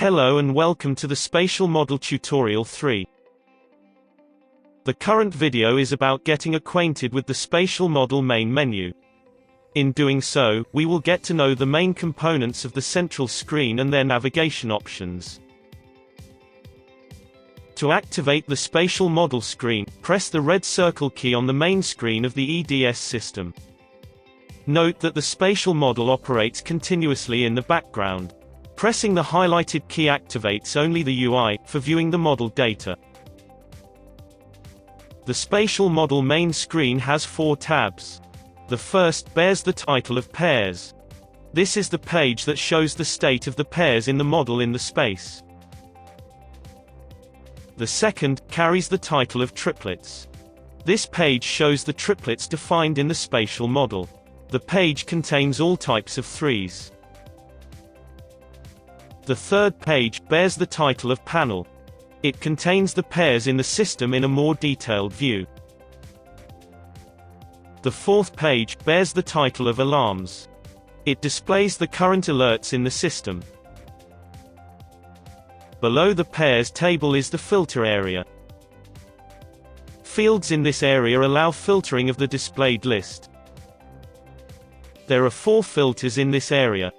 Hello and welcome to the Spatial Model Tutorial 3. The current video is about getting acquainted with the Spatial Model main menu. In doing so, we will get to know the main components of the central screen and their navigation options. To activate the Spatial Model screen, press the red circle key on the main screen of the EDS system. Note that the Spatial Model operates continuously in the background. Pressing the highlighted key activates only the UI, for viewing the model data. The Spatial Model main screen has 4 tabs. The first bears the title of Pairs. This is the page that shows the state of the pairs in the model in the space. The second carries the title of Triplets. This page shows the triplets defined in the Spatial Model. The page contains all types of threes. The third page bears the title of Panel. It contains the pairs in the system in a more detailed view. The fourth page bears the title of Alarms. It displays the current alerts in the system. Below the pairs table is the filter area. Fields in this area allow filtering of the displayed list. There are 4 filters in this area.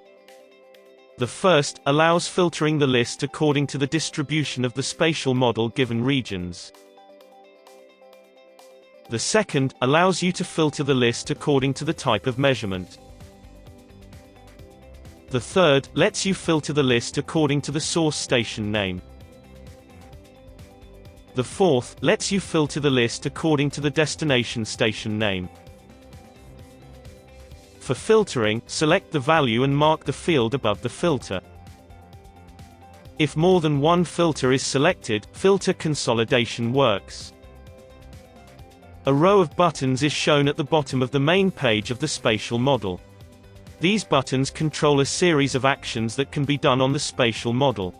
The first allows filtering the list according to the distribution of the spatial model given regions. The second allows you to filter the list according to the type of measurement. The third lets you filter the list according to the source station name. The fourth lets you filter the list according to the destination station name. For filtering, select the value and mark the field above the filter. If more than one filter is selected, filter consolidation works. A row of buttons is shown at the bottom of the main page of the spatial model. These buttons control a series of actions that can be done on the spatial model.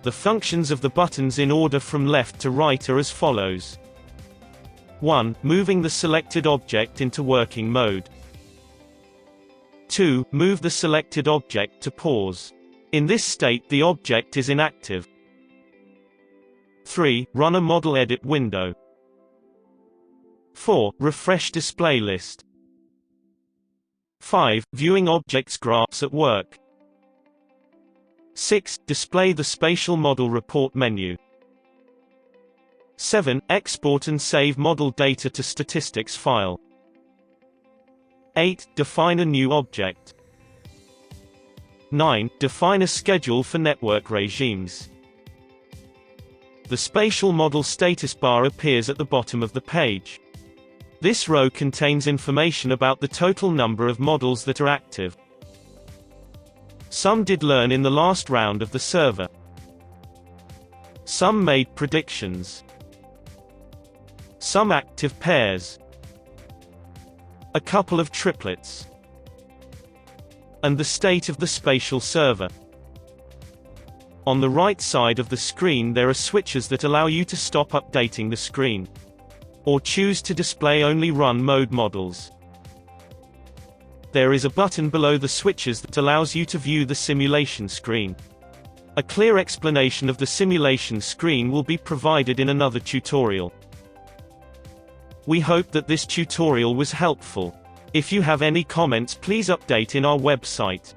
The functions of the buttons in order from left to right are as follows. 1. Moving the selected object into working mode. 2. Move the selected object to pause. In this state the object is inactive. 3. Run a model edit window. 4. Refresh display list. 5. Viewing objects graphs at work. 6. Display the spatial model report menu. 7. Export and save model data to statistics file. 8. Define a new object. 9. Define a schedule for network regimes. The spatial model status bar appears at the bottom of the page. This row contains information about the total number of models that are active. Some did learn in the last round of the server. Some made predictions. Some active pairs. A couple of triplets. And the state of the spatial server. On the right side of the screen there are switches that allow you to stop updating the screen. Or choose to display only run mode models. There is a button below the switches that allows you to view the simulation screen. A clear explanation of the simulation screen will be provided in another tutorial. We hope that this tutorial was helpful. If you have any comments, please update in our website.